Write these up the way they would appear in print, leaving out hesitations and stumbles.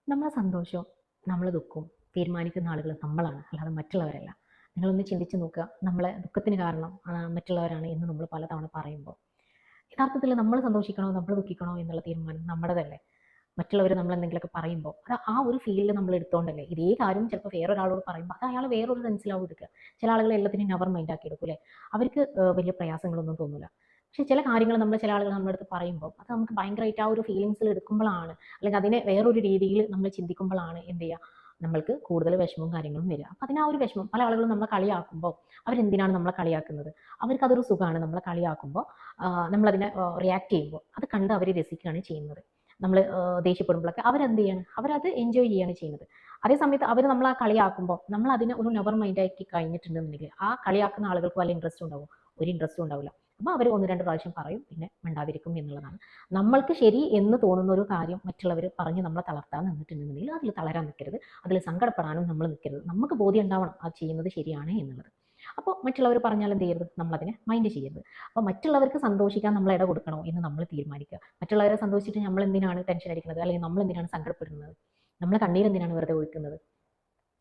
നമ്മളെ സന്തോഷവും നമ്മളെ ദുഃഖവും തീരുമാനിക്കുന്ന ആളുകൾ നമ്മളാണ്, അല്ലാതെ മറ്റുള്ളവരല്ല. നിങ്ങളൊന്ന് ചിന്തിച്ച് നോക്കുക. നമ്മളെ ദുഃഖത്തിന് കാരണം മറ്റുള്ളവരാണ് എന്ന് നമ്മൾ പലതവണ പറയുമ്പോൾ, യഥാർത്ഥത്തിൽ നമ്മൾ സന്തോഷിക്കണോ നമ്മൾ ദുഃഖിക്കണോ എന്നുള്ള തീരുമാനം നമ്മുടേതല്ലേ? മറ്റുള്ളവർ നമ്മളെന്തെങ്കിലുമൊക്കെ പറയുമ്പോൾ അത് ആ ഒരു ഫീലിൽ നമ്മൾ എടുത്തോണ്ടല്ലേ. ഇതേ കാര്യം ചിലപ്പോൾ വേറൊരാളോട് പറയുമ്പോൾ അത് അയാൾ വേറൊരു സെൻസിലാവും എടുക്കുക. ചില ആളുകൾ എല്ലാത്തിനും നെവർ മൈൻഡ് ആക്കി എടുക്കും അല്ലേ. അവർക്ക് വലിയ പ്രയാസങ്ങളൊന്നും തോന്നില്ല. പക്ഷേ ചില കാര്യങ്ങൾ നമ്മൾ ചില ആളുകൾ നമ്മുടെ അടുത്ത് പറയുമ്പോൾ അത് നമുക്ക് ഭയങ്കരമായിട്ട് ആ ഒരു ഫീലിങ്സിൽ എടുക്കുമ്പോഴാണ്, അല്ലെങ്കിൽ അതിനെ വേറൊരു രീതിയിൽ നമ്മൾ ചിന്തിക്കുമ്പോഴാണ് എന്ത് ചെയ്യുക, നമ്മൾക്ക് കൂടുതൽ വിഷമവും കാര്യങ്ങളും വരിക. അപ്പം അതിന് ആ ഒരു വിഷമം പല ആളുകളും നമ്മളെ കളിയാക്കുമ്പോൾ, അവരെന്തിനാണ് നമ്മളെ കളിയാക്കുന്നത്? അവർക്കതൊരു സുഖമാണ് നമ്മളെ കളിയാക്കുമ്പോൾ, നമ്മളതിനെ റിയാക്ട് ചെയ്യുമ്പോൾ അത് കണ്ട് അവർ രസിക്കുകയാണ് ചെയ്യുന്നത്. നമ്മൾ ദേഷ്യപ്പെടുമ്പോഴൊക്കെ അവരെന്ത് ചെയ്യാണ്, അവരത് എൻജോയ് ചെയ്യുകയാണ് ചെയ്യുന്നത്. അതേ സമയത്ത് അവർ നമ്മൾ ആ കളിയാക്കുമ്പോൾ നമ്മൾ അതിനെ ഒരു നെവർ മൈൻഡ് ആക്കി കഴിഞ്ഞിട്ടുണ്ടെന്നുണ്ടെങ്കിൽ ആ കളിയാക്കുന്ന ആളുകൾക്ക് വല്ല ഇൻട്രസ്റ്റ് ഉണ്ടാവും? ഒരു ഇൻട്രസ്റ്റും ഉണ്ടാവില്ല. അപ്പോൾ അവർ ഒന്ന് രണ്ട് പ്രാവശ്യം പറയും, പിന്നെ മിണ്ടാതിരിക്കും എന്നുള്ളതാണ്. നമ്മൾക്ക് ശരി എന്ന് തോന്നുന്ന ഒരു കാര്യം മറ്റുള്ളവർ പറഞ്ഞ് നമ്മളെ തളർത്താൻ നിന്നിട്ടുണ്ടെന്നുണ്ടെങ്കിൽ അതിൽ തളരാൻ നിൽക്കരുത്, അതിൽ സങ്കടപ്പെടാനും നമ്മൾ നിൽക്കരുത്. നമുക്ക് ബോധ്യം ഉണ്ടാവണം അത് ചെയ്യുന്നത് ശരിയാണ് എന്നുള്ളത്. അപ്പോൾ മറ്റുള്ളവർ പറഞ്ഞാൽ എന്ത് ചെയ്യരുത്, നമ്മളതിനെ മൈൻഡ് ചെയ്യരുത്. അപ്പോൾ മറ്റുള്ളവർക്ക് സന്തോഷിക്കാൻ നമ്മൾ ഇട കൊടുക്കണോ എന്ന് നമ്മൾ തീരുമാനിക്കുക. മറ്റുള്ളവരെ സന്തോഷിച്ചിട്ട് നമ്മൾ എന്തിനാണ് ടെൻഷൻ അടിക്കുന്നത്, അല്ലെങ്കിൽ നമ്മൾ എന്തിനാണ് സങ്കടപ്പെടുന്നത്, നമ്മളെ കണ്ണീരെന്തിനാണ് വെറുതെ ഒഴിക്കുന്നത്?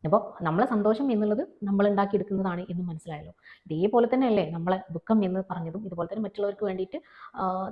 അപ്പോൾ നമ്മളെ സന്തോഷം എന്നുള്ളത് നമ്മൾ ഉണ്ടാക്കിയെടുക്കുന്നതാണ് എന്ന് മനസ്സിലായല്ലോ. ഇതേപോലെ തന്നെയല്ലേ നമ്മളെ ദുഃഖം എന്ന് പറഞ്ഞതും. ഇതുപോലെ തന്നെ മറ്റുള്ളവർക്ക് വേണ്ടിയിട്ട്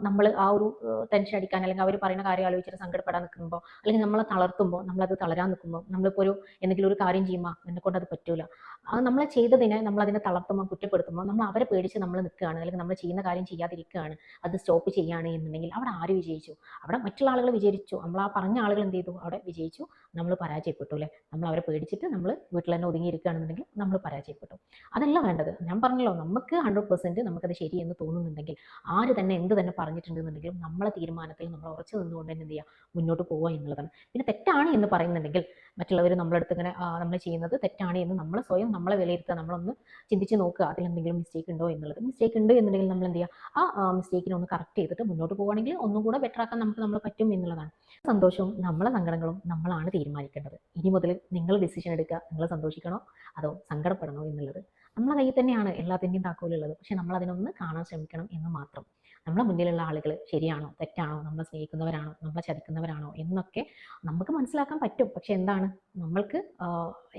നമ്മൾ ആ ഒരു ടെൻഷൻ അടിക്കാൻ, അല്ലെങ്കിൽ അവർ പറയുന്ന കാര്യം ആലോചിച്ചിട്ട് സങ്കടപ്പെടാൻ നിൽക്കുമ്പോൾ, അല്ലെങ്കിൽ നമ്മളെ തളർത്തുമ്പോൾ, നമ്മളത് തളരാൻ നിൽക്കുമ്പോൾ, നമ്മളിപ്പോൾ എന്തെങ്കിലും ഒരു കാര്യം ചെയ്യുമ്പോൾ എന്നെക്കൊണ്ട് അത് പറ്റൂല, അത് നമ്മളെ ചെയ്തതിനെ നമ്മളതിനെ തളർത്തുമ്പോൾ കുറ്റപ്പെടുത്തുമ്പോൾ നമ്മൾ അവരെ പേടിച്ച് നമ്മൾ നിൽക്കുകയാണ്, അല്ലെങ്കിൽ നമ്മൾ ചെയ്യുന്ന കാര്യം ചെയ്യാതിരിക്കുകയാണ്, അത് സ്റ്റോപ്പ് ചെയ്യുകയാണ് എന്നുണ്ടെങ്കിൽ അവിടെ ആര് വിജയിച്ചു? അവിടെ മറ്റുള്ള ആളുകൾ വിജയിച്ചു. നമ്മൾ ആ പറഞ്ഞ ആളുകൾ എന്ത് ചെയ്തു? അവിടെ വിജയിച്ചു. നമ്മൾ പരാജയപ്പെട്ടു അല്ലേ. നമ്മൾ അവരെ പേടിച്ചിട്ട് നമ്മൾ വീട്ടിൽ തന്നെ ഒതുങ്ങിയിരിക്കുകയാണെന്നുണ്ടെങ്കിൽ നമ്മൾ പരാജയപ്പെട്ടു. അതല്ല വേണ്ടത്. ഞാൻ പറഞ്ഞല്ലോ, നമുക്ക് 100% നമുക്കത് ശരിയെന്ന് തോന്നുന്നുണ്ടെങ്കിൽ, ആര് തന്നെ എന്ത് തന്നെ പറഞ്ഞിട്ടുണ്ടെന്നുണ്ടെങ്കിലും നമ്മളെ തീരുമാനത്തിൽ നമ്മൾ ഉറച്ചു നിന്നുകൊണ്ട് തന്നെ എന്ത് ചെയ്യുക, മുന്നോട്ട് പോവുക എന്നുള്ളതാണ്. പിന്നെ തെറ്റാണ് എന്ന് പറയുന്നുണ്ടെങ്കിൽ, മറ്റുള്ളവർ നമ്മളടുത്ത് ഇങ്ങനെ നമ്മൾ ചെയ്യുന്നത് തെറ്റാണ് എന്ന് നമ്മൾ സ്വയം നമ്മളെ വിലയിരുത്തുക. നമ്മളൊന്ന് ചിന്തിച്ച് നോക്കുക, അതിലെന്തെങ്കിലും മിസ്റ്റേക്ക് ഉണ്ടോ എന്നുള്ളത്. മിസ്റ്റേക്ക് ഉണ്ട് എന്നുണ്ടെങ്കിൽ നമ്മൾ എന്ത് ചെയ്യുക, ആ മിസ്റ്റേക്കിനെ ഒന്ന് കറക്റ്റ് ചെയ്തിട്ട് മുന്നോട്ട് പോവുകയാണെങ്കിൽ ഒന്നും കൂടെ ബെറ്റർ ആക്കാൻ നമ്മൾ പറ്റും എന്നുള്ളതാണ്. സന്തോഷവും നമ്മളെ സങ്കടങ്ങളും നമ്മളാണ് തീരുമാനിക്കേണ്ടത്. ഇനി മുതൽ നിങ്ങൾ ഡിസിഷൻ എടുക്കുക, നിങ്ങൾ സന്തോഷിക്കണോ അതോ സങ്കടപ്പെടണോ എന്നുള്ളത്. നമ്മളെ കയ്യിൽ തന്നെയാണ് എല്ലാത്തിൻ്റെയും താക്കോലുള്ളത്. പക്ഷെ നമ്മൾ അതിനൊന്ന് കാണാൻ ശ്രമിക്കണം എന്ന് മാത്രം. നമ്മളെ മുന്നിലുള്ള ആളുകൾ ശരിയാണോ തെറ്റാണോ, നമ്മളെ സ്നേഹിക്കുന്നവരാണോ നമ്മളെ ചതിക്കുന്നവരാണോ എന്നൊക്കെ നമുക്ക് മനസ്സിലാക്കാൻ പറ്റും. പക്ഷെ എന്താണ്, നമ്മൾക്ക്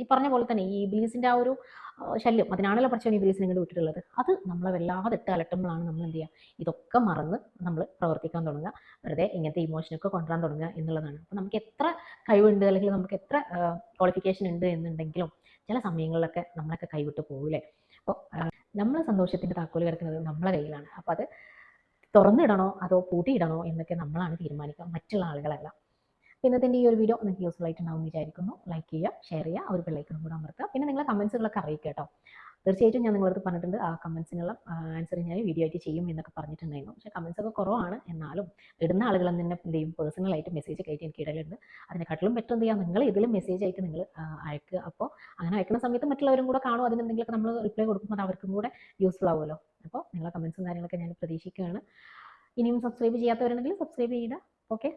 ഈ പറഞ്ഞ പോലെ തന്നെ ഈ ഇബ്ലീസിൻ്റെ ആ ഒരു ശല്യം, അതിനാണല്ലോ പടച്ചോൻ ഇബ്ലീസിനെ ഇങ്ങോട്ട് വിട്ടിട്ടുള്ളത്. അത് നമ്മളെ വല്ലാതെ ഇട്ട് അലട്ടുമ്പോഴാണ് നമ്മൾ എന്ത് ചെയ്യുക, ഇതൊക്കെ മറന്ന് നമ്മൾ പ്രവർത്തിക്കാൻ തുടങ്ങുക, വെറുതെ ഇങ്ങനത്തെ ഇമോഷനൊക്കെ കൊണ്ടുവരാൻ തുടങ്ങുക എന്നുള്ളതാണ്. അപ്പോൾ നമുക്ക് എത്ര കഴിവുണ്ട്, അല്ലെങ്കിൽ നമുക്ക് എത്ര ക്വാളിഫിക്കേഷൻ ഉണ്ട് എന്നുണ്ടെങ്കിലും ചില സമയങ്ങളിലൊക്കെ നമ്മളൊക്കെ കൈവിട്ട് പോകില്ലേ. അപ്പോൾ നമ്മളെ സന്തോഷത്തിൻ്റെ താക്കോൽ കിടക്കുന്നത് നമ്മളെ കയ്യിലാണ്. അപ്പോൾ അത് തുറന്നിടണോ അതോ പൂട്ടിയിടണോ എന്നൊക്കെ നമ്മളാണ് തീരുമാനിക്കുക, മറ്റുള്ള ആളുകളല്ല. ഇന്നത്തെ ഈ ഒരു വീഡിയോ നിങ്ങൾക്ക് യൂസ്ഫുൾ ആയിട്ടുണ്ടാവും എന്ന് വിചാരിക്കുന്നു. ലൈക്ക് ചെയ്യുക, ഷെയർ ചെയ്യുക, ഒരു ബെല്ലൈക്കണും കൂടെ അമർത്തുക. പിന്നെ നിങ്ങളെ കമൻസുകളൊക്കെ അറിയിക്കുക കേട്ടോ. തീർച്ചയായിട്ടും ഞാൻ നിങ്ങളടുത്ത് പറഞ്ഞിട്ടുണ്ട്, ആ കമൻസിനുള്ള ആൻസർ ഞാൻ വീഡിയോ ആയിട്ട് ചെയ്യും എന്നൊക്കെ പറഞ്ഞിട്ടുണ്ടായിരുന്നു. പക്ഷേ കമൻസ് ഒക്കെ കുറവാണ്. എന്നാലും ഇടുന്ന ആളുകൾ തന്നെ എന്ത് ചെയ്യും, പേഴ്സണലായിട്ട് മെസ്സേജ് ഒക്കെ ആയിട്ട് എനിക്ക് ഇടലുണ്ട്. അതിനെക്കാട്ടിലും ബെറ്റർ എന്ത് ചെയ്യാം, നിങ്ങൾ ഇതിലും മെസ്സേജ് ആയിട്ട് നിങ്ങൾ അയക്കുക. അപ്പോൾ അങ്ങനെ അയക്കുന്ന സമയത്ത് മറ്റുള്ളവരും കൂടെ കാണും, അതിനെന്തെങ്കിലുമൊക്കെ നമ്മൾ റിപ്ലൈ കൊടുക്കുമ്പോൾ അത് അവർക്കും കൂടെ യൂസ്ഫുൾ ആവുമല്ലോ. അപ്പോൾ നിങ്ങളെ കമൻസും കാര്യങ്ങളൊക്കെ ഞാൻ പ്രതീക്ഷിക്കുകയാണ്. ഇനിയും സബ്സ്ക്രൈബ് ചെയ്യാത്തവരുണ്ടെങ്കിൽ സബ്സ്ക്രൈബ് ചെയ്യുക. ഓക്കെ.